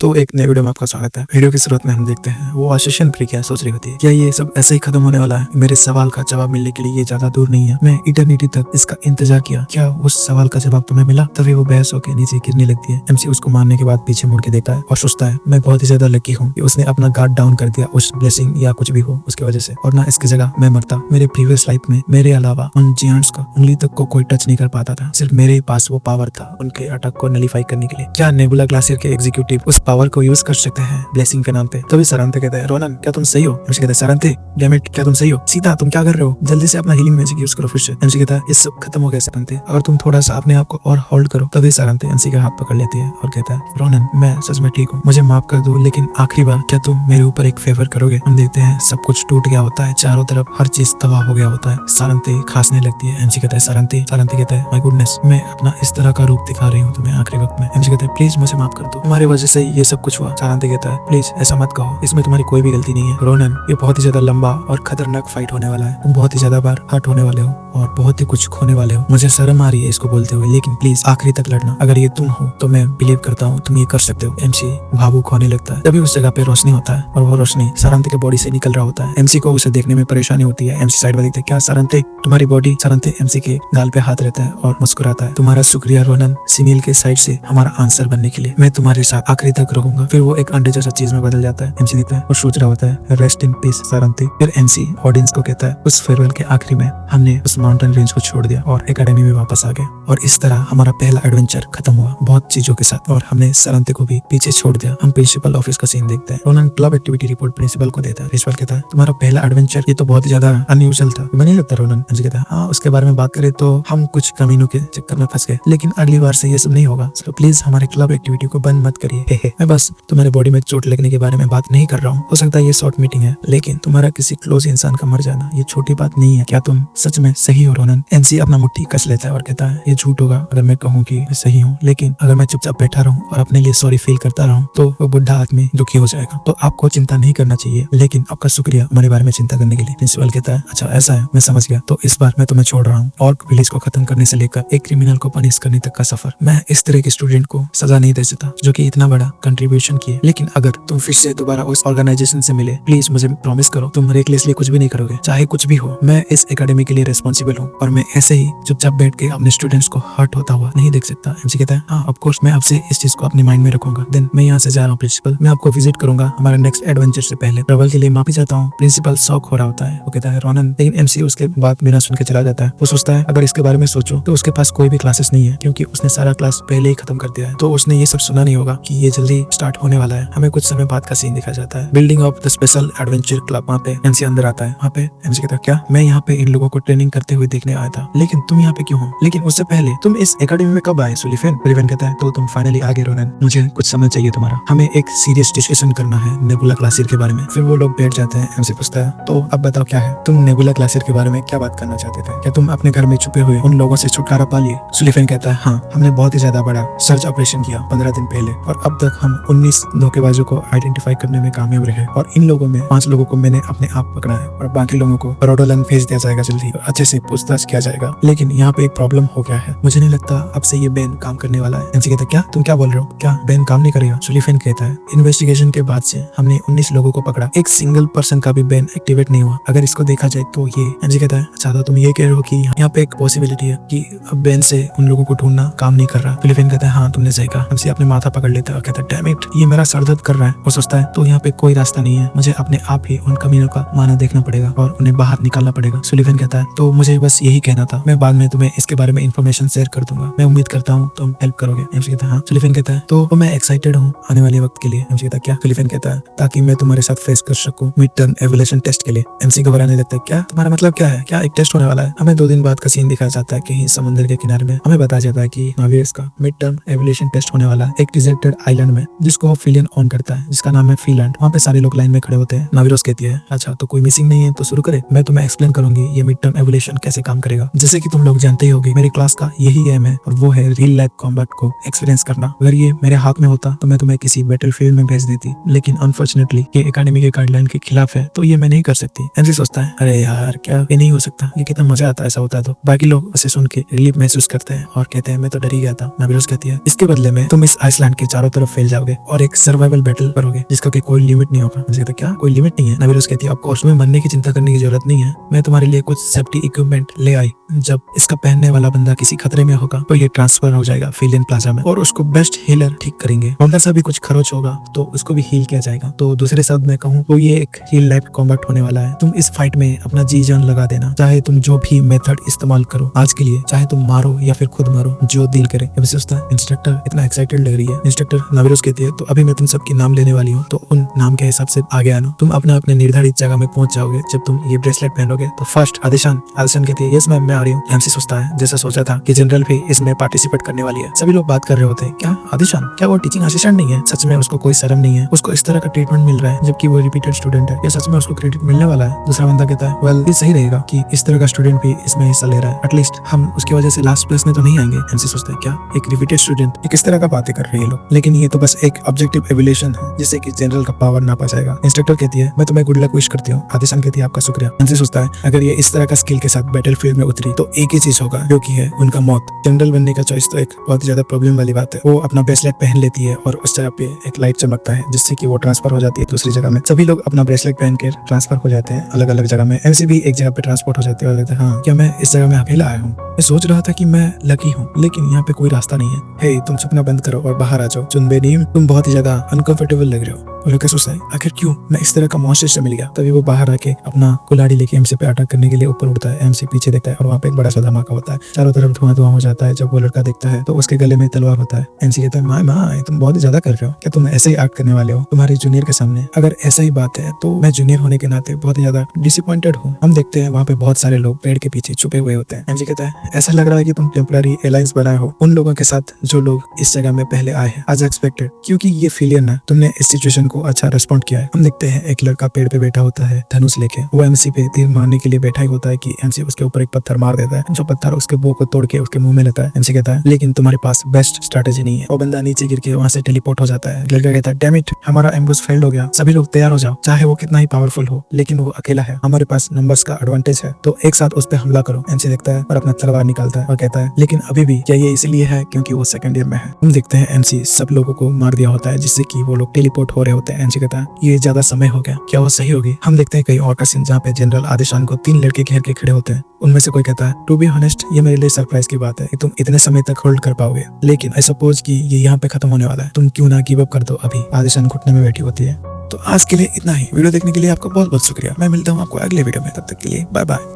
तो एक नए वीडियो में आपका स्वागत है। वीडियो की शुरुआत में हम देखते हैं वो आशीषन प्रिया सोच रही होती है क्या ये सब ऐसे ही खत्म होने वाला है। मेरे सवाल का जवाब मिलने के लिए ये ज्यादा दूर नहीं है। मैं इटर्निटी तक इसका इंतजार किया, क्या उस सवाल का जवाब तुम्हें मिला? तभी वो बहस होकर नीचे गिरने लगती है। एमसी उसको मारने के बाद पीछे मुड़ के देखता है और सोचता है मैं बहुत ही ज्यादा लकी हूँ कि उसने अपना गार्ड डाउन कर दिया उस ब्लेसिंग या कुछ भी हो उसकी वजह से, और ना इसकी जगह मैं मरता। मेरे प्रीवियस लाइफ में मेरे अलावा उन जियांट्स का उंगली तक को कोई टच नहीं कर पाता था। सिर्फ मेरे ही पास वो पावर था उनके अटैक को नलीफाई करने के लिए। क्या नेबुला ग्लासियर के एग्जीक्यूटिव उस पावर को यूज कर सकते हैं ब्लेसिंग के नाम पे? तभी सरांते कहते हैं रोनन क्या तुम सही हो? एमसी कहता है सरांते डैम इट क्या तुम सही हो? सीता तुम क्या कर रहे हो? जल्दी से अपना हीलिंग मैजिक यूज करो फिर से। एमसी कहता है ये सब खत्म हो गया सरांते, अगर तुम थोड़ा सा अपने आप को और होल्ड करो। तभी सरांते एमसी का हाथ पकड़ लेती है और कहता है रोनन मैं सच में ठीक हूँ, मुझे माफ कर दो, लेकिन आखिरी बार क्या तुम मेरे ऊपर एक फेवर करोगे? हम देखते हैं सब कुछ टूट गया होता है, चारों तरफ हर चीज तबाह हो गया होता है। सरांते खांसने लगती है। एमसी कहता है सरांते कहता है माय गुडनेस मैं अपना इस तरह का रूप दिखा रही हूँ तुम्हें आखिरी वक्त में। एमसी कहता है प्लीज मुझे माफ कर दो, तुम्हारी वजह से ये सब कुछ हुआ। सरांते कहता है प्लीज ऐसा मत कहो, इसमें तुम्हारी कोई भी गलती नहीं है। रोनन ये बहुत ही ज्यादा लंबा और खतरनाक फाइट होने वाला है, तुम बहुत ही ज्यादा बार हर्ट होने वाले हो और बहुत ही कुछ खोने वाले हो। मुझे शर्म आ रही है इसको बोलते हुए, लेकिन प्लीज आखिरी तक लड़ना, अगर ये तुम हो तो मैं बिलीव करता हूँ तुम ये कर सकते हो। एमसी भावुक होने लगता है। तभी उस जगह पे रोशनी होता है और वो रोशनी सरांते के बॉडी से निकल रहा होता है। एमसी को उसे देखने में परेशानी होती है। एमसी साइड में देखते क्या सरांते तुम्हारी बॉडी? सरांते एमसी के गाल पे हाथ रहता है और मुस्कुराता है। तुम्हारा शुक्रिया रोनन सिमिल के साइड से हमारा आंसर बनने के लिए, मैं तुम्हारे साथ आखिरी तक रहूंगा। फिर वो एक अंडे जैसा चीज में बदल जाता है। एमसी देखता है और सोच रहा होता है रेस्ट इन पीस सरांते। फिर एमसी ऑडियंस को कहता है उस फेयरवेल के आखिरी में हमने उस माउंटेन रेंज को छोड़ दिया और एकेडमी में वापस आ गए, और इस तरह हमारा पहला एडवेंचर खत्म हुआ बहुत चीजों के साथ, और हमने सरांते को भी पीछे छोड़ दिया। हम प्रिंसिपल ऑफिस का सीन देखते हैं। Ronan club activity report principal को देता है। प्रिंसिपल कहता है तुम्हारा पहला एडवेंचर ये तो बहुत ही ज्यादा अनयूजुअल था, तुम्हें नहीं लगता? रोनन एमसी कहता है हाँ उसके बारे में बात करें तो हम कुछ कमीनों के चक्कर में फंस गए, लेकिन अगली बार से ये सब नहीं होगा। तो प्लीज हमारे क्लब एक्टिविटी को बंद मत करिए। मैं बस तुम्हारे बॉडी में चोट लगने के बारे में बात नहीं कर रहा हूँ, हो सकता है ये शॉर्ट मीटिंग है, लेकिन तुम्हारा किसी क्लोज इंसान का मर जाना ये छोटी बात नहीं है। क्या तुम सच में सही हो रोनन? एमसी अपना मुट्ठी कस लेता है और कहता है ये झूठ होगा अगर मैं कहूँ कि मैं सही हूँ, लेकिन अगर मैं चुपचाप बैठा रहूँ और अपने लिए सॉरी फील करता रहूँ तो वो बुढ़ा आदमी दुखी हो जाएगा। तो आपको चिंता नहीं करना चाहिए, लेकिन आपका शुक्रिया हमारे बारे में चिंता करने के लिए। प्रिंसिपल कहता है अच्छा ऐसा है, मैं समझ गया, तो इस बार मैं तुम्हें छोड़ रहा हूँ। और विलेज को खत्म करने से लेकर एक क्रिमिनल को पनिश करने तक का सफर, मैं इस तरह के स्टूडेंट को सजा नहीं दे सकता जो कि इतना बड़ा कंट्रीब्यूशन किए। लेकिन अगर तुम फिर से दोबारा उस ऑर्गेनाइजेशन से मिले, प्लीज मुझे प्रॉमिस करो तुम रेकलेसली कुछ भी नहीं करोगे, चाहे कुछ भी हो। मैं इस एकेडमी के लिए रिस्पॉन्सिबल हूँ और मैं ऐसे ही चुपचाप बैठ के अपने स्टूडेंट्स को हर्ट होता हुआ नहीं देख सकता। एमसी कहता है हाँ ऑफ कोर्स मैं आपसे इस चीज को अपने माइंड में रखूंगा। देन मैं यहाँ से जा रहा हूँ प्रिंसिपल, मैं आपको विजिट करूंगा हमारे नेक्स्ट एडवेंचर से पहले। ट्रबल के लिए माफी चाहता हूँ। प्रिंसिपल शॉक हो रहा होता है, वो कहता है रोनन, लेकिन एमसी उसके बात बिना सुन के चला जाता है। वो सोचता है अगर इसके बारे में सोचो तो उसके पास कोई भी क्लासेस नहीं है, क्योंकि उसने सारा क्लास पहले ही खत्म कर दिया है। तो उसने ये सब सुना नहीं होगा कि ये जल्दी स्टार्ट होने वाला है। हमें कुछ समय बाद का सीन दिखाया जाता है building of the special adventure club. वहाँ पे एमसी अंदर आता है। वहाँ पे एमसी कहता है क्या मैं यहाँ पे इन लोगों को ट्रेनिंग करते हुए देखने आया था, लेकिन तुम यहाँ पे क्यों हो? लेकिन उससे पहले तुम इस एकेडमी में कब आए सुलिफेन? सुलिफेन कहता है तो तुम फाइनली आ गए रोनन, मुझे कुछ समय चाहिए तुम्हारा, हमें एक सीरियस डिस्कशन करना है नेबुला ग्लासियर के बारे में। फिर वो लोग बैठ जाते हैं। एमसी पूछता है तो अब बताओ क्या है, तुम नेबुला ग्लासियर के बारे में क्या बात करना चाहते थे? क्या तुम अपने घर में छुपे हुए उन लोगों से छुटकारा पा लिए? सुलिफेन कहता है हाँ हमने बहुत ही ज्यादा बड़ा सर्च ऑपरेशन किया 15 दिन पहले, और अब तक हम 19 धोखेबाजों को आइडेंटिफाई करने में कामयाब रहे, और इन लोगों में 5 लोगों को मैंने अपने आप पकड़ा है, और बाकी लोगों को रोडोलन भेज दिया जाएगा जल्दी, और अच्छे से पूछताछ किया जाएगा। लेकिन यहाँ पे एक प्रॉब्लम हो गया है, मुझे नहीं लगता अब से ये बैन काम करने वाला है। एमसी कहता है क्या तुम क्या बोल रहे हो, क्या बैन काम नहीं करेगा? सुलिफेन कहता है इन्वेस्टिगेशन के बाद से हमने 19 लोगों को पकड़ा, एक सिंगल पर्सन का भी बैन एक्टिवेट नहीं हुआ। अगर इसको देखा जाए तो ये। एमसी कहता है अच्छा तो तुम ये कह रहे हो कि यहाँ पे एक पॉसिबिलिटी है कि अब बैन से उन लोगों को ढूंढना काम नहीं कर रहा? सुलिफेन कहता है हाँ तुमने सही कहा। एमसी अपने माथा पकड़ लेता है और कहता है डैम इट, ये मेरा सर दर्द कर रहा है। वो सोचता है तो यहाँ पे कोई रास्ता नहीं है, मुझे अपने आप ही उन कमीनों का माना देखना पड़ेगा और उन्हें बाहर निकालना पड़ेगा। सुलिफेन कहता है तो मुझे बस यही कहना था, मैं बाद में तुम्हें इसके बारे में इन्फॉर्मेशन शेयर कर दूंगा, मैं उम्मीद करता हूँ तुम हेल्प करोगे। एमसी कहता है हाँ। सुलिफेन कहता है तो मैं एक्साइटेड हूँ आने वाले वक्त के लिए। एमसी कहता है क्या? सुलिफेन कहता है ताकि मैं तुम्हारे साथ फेस कर सकूं मिड टर्म एवोल्यूशन टेस्ट के लिए। एमसी घबराने लगता है क्या तुम्हारा मतलब क्या है, क्या एक टेस्ट होने वाला है? हमें 2 दिन बाद का सीन दिखाया जाता है कहीं समुद्र के किनारे में। हमें बताया जाता है कि नावियर्स का मिड टर्म एवोल्यूशन टेस्ट होने वाला है एक डिजर्टेड आइलैंड में, जिसको फिलियन ऑन करता है, जिसका नाम है फीलैंड। वहाँ पे सारे लोग लाइन में खड़े होते हैं। नाविरोस कहती है अच्छा तो कोई मिसिंग नहीं है तो शुरू करे, मैं तुम्हें एक्सप्लेन करूंगी ये मिड टर्म एवोल्यूशन कैसे काम करेगा। जैसे कि तुम लोग जानते ही होगे मेरी क्लास का यही एम है, और वो है रियल लाइफ कॉम्बैट को एक्सपीरियंस करना। अगर ये मेरे हाथ में होता तो मैं तुम्हें किसी बैटलफील्ड में भेज देती, लेकिन अनफॉर्चुनेटली ये एकेडमी के गाइडलाइन के खिलाफ है, तो ये मैं नहीं कर सकती। एमसी सोचता है अरे यार क्या ये नहीं हो सकता, ये कितना मजा आता है ऐसा होता है तो। बाकी लोग उसे सुन के रिलीफ महसूस करते हैं और कहते हैं मैं तो डर ही गया था। नाविरोस कहती है इसके बदले में तुम इस आइसलैंड के चारों तरफ फैली मिल जाओगे और एक सर्वाइवल बैटल करोगे जिसका कि कोई लिमिट नहीं होगा। कहता क्या कोई लिमिट नहीं है? नवीरोज कहती है ऑफ कोर्स, तुम्हें मरने की चिंता करने की जरूरत नहीं है, मैं तुम्हारे लिए कुछ सेफ्टी इक्विपमेंट ले आई। जब इसका पहनने वाला बंदा किसी खतरे में होगा तो ये ट्रांसफर हो जाएगा फीलियन प्लाजा में और उसको बेस्ट हीलर ठीक करेंगे। हल्का सा भी कुछ खरोच होगा तो उसको भी हील किया जाएगा। तो दूसरे शब्द में कहूँ तो ये एक हील लाइफ कॉम्बैट होने वाला है। तुम इस फाइट में अपना जी जान लगा देना, चाहे तुम जो भी मेथड इस्तेमाल करो आज के लिए, चाहे तुम मारो या फिर खुद मारो, जो दिल करे। अभी सोचता है इंस्ट्रक्टर इतना एक्साइटेड लग रही है। इंस्ट्रक्टर नाविरोज कहती है तो अभी मैं तुम सबकी नाम लेने वाली हूँ, तो उन नाम के हिसाब से आगे आना। तुम अपना अपने निर्धारित जगह में पहुंच जाओगे जब तुम ये ब्रेसलेट पहनोगे। तो फर्स्ट आदिशान कहती है यस मैम मैं आ रही हूँ। एमसी सोचता है जैसा सोचा था कि जनरल भी इसमें पार्टिसिपेट करने वाली है। सभी लोग बात कर रहे होते हैं क्या आदिशान क्या वो टीचिंग असिस्टेंट नहीं है? सच में उसको कोई शर्म नहीं है, उसको इस तरह का ट्रीटमेंट मिल रहा है जबकि वो रिपीटेड स्टूडेंट है। या सच में उसको क्रेडिट मिलने वाला है? दूसरा बंदा कहता है वेल ये सही रहेगा कि इस तरह का स्टूडेंट भी इसमें हिस्सा ले रहा है, एटलीस्ट हम उसकी वजह से लास्ट प्लेस में तो नहीं आएंगे। एमसी सोचता है क्या एक रिपीटेड स्टूडेंट, ये किस तरह का बातें कर रही है लोग, लेकिन ये तो बस एक ऑब्जेक्टिव एवोल्यूशन है जिससे कि जनरल का पावर नापा जाएगा। इंस्ट्रक्टर कहती है मैं तुम्हें गुड लक विश करती हूँ। आदिशान कहती है आपका शुक्रिया। एमसी सोचता है अगर ये इस तरह का स्किल के साथ बैटलफील्ड में उतरी तो एक ही चीज होगा जो कि है उनका मौत। जनरल बनने का चॉइस तो एक बहुत ज्यादा प्रॉब्लम वाली बात है। वो अपना ब्रेसलेट पहन लेती है और उस जगह पे एक लाइट चमकता है जिससे कि वो ट्रांसफर हो जाती है दूसरी जगह में। सभी लोग अपना ब्रेसलेट पहन के ट्रांसफर हो जाते हैं अलग अलग जगह में। एमसी भी एक जगह पे ट्रांसपोर्ट हो जाती है और कहता है हाँ क्या मैं इस जगह में अकेला आया हूँ? मैं सोच रहा था कि मैं लकी हूँ लेकिन यहाँ पे कोई रास्ता नहीं है। हे तुम छुपना बंद करो और बाहर आ जाओ। चुनबेनीम तुम बहुत ही ज्यादा अनकंफर्टेबल लग रहे हो। और लुकास सोचता है आखिर क्यों मैं इस तरह का मॉन्स्टर से मिल गया। तभी वो बाहर आके अपना कुल्हाड़ी लेके एमसी पे अटैक करने के लिए ऊपर उड़ता है। एमसी पीछे देखता है और वहाँ पे एक बड़ा सा धमाका होता है, चारों तरफ धुआं धुआं हो जाता है। जब वो लड़का देखता है तो उसके गले में तलवार होता है। एमसी कहता है माँ तुम बहुत ही ज्यादा कर रहे हो, क्या तुम ऐसे ही एक्ट करने वाले हो तुम्हारे जूनियर के सामने? अगर ऐसा ही बात है तो मैं जूनियर होने के नाते बहुत ही ज्यादा डिसअपॉइंटेड हूँ। हम देखते हैं वहाँ पे बहुत सारे लोग पेड़ के पीछे छुपे हुए होते हैं। एमसी कहता है ऐसा लग रहा है कि तुम टेम्पररी अलायंस बनाए हो उन लोगों के साथ जो लोग इस जगह में पहले आए हैं एज एक्सपेक्टेड, क्योंकि ये फेलियर है। तुमने इस सिचुएशन को अच्छा रिस्पॉन्ड किया है। हम देखते हैं एक लड़का पेड़ पे बैठा होता है धनुष लेके। वो एमसी पे तीर मारने के लिए बैठा ही होता है कि एमसी उसके ऊपर एक पत्थर मार देता है। जो पत्थर उसके बो को तोड़ के उसके मुंह में लेता है। एमसी कहता है लेकिन तुम्हारे पास बेस्ट स्ट्रेटेजी नहीं है। वो बंदा नीचे गिर के वहां से टेलीपोर्ट हो जाता है। लड़का कहता है डैम इट हमारा एम्बुश फेल्ड हो गया, सभी लोग तैयार हो जाओ। चाहे वो कितना ही पावरफुल हो लेकिन वो अकेला है, हमारे पास नंबर्स का एडवांटेज है, तो एक साथ उस पर हमला करो। एमसी देखता है और अपना तलवार निकालता है और कहता है लेकिन अभी भी क्या ये इसलिए है क्योंकि वो सेकंड ईयर में है। हम देखते हैं एमसी सब लोगों को मार दिया होता है जिससे कि वो लोग टेलीपोर्ट हो रहे होते हैं। एमसी कहता है ये ज्यादा समय हो गया, क्या वो सही होगी? हम देखते हैं कई और का सीन जहाँ पे जनरल आदिशान को 3 लड़के घेर के खड़े होते हैं। उनमें से कोई कहता है टू बी ऑनेस्ट ये मेरे लिए सरप्राइज की बात है कि तुम इतने समय तक होल्ड कर पाओगे, लेकिन आई सपोज कि ये यहाँ पे खत्म होने वाला है, तुम क्यों ना गिव अप कर दो अभी। आदिशान घुटने में बैठी होती है। तो आज के लिए इतना ही। वीडियो देखने के लिए आपका बहुत बहुत शुक्रिया। मैं मिलता हूँ आपको अगले वीडियो में, तब तक के लिए बाय बाय।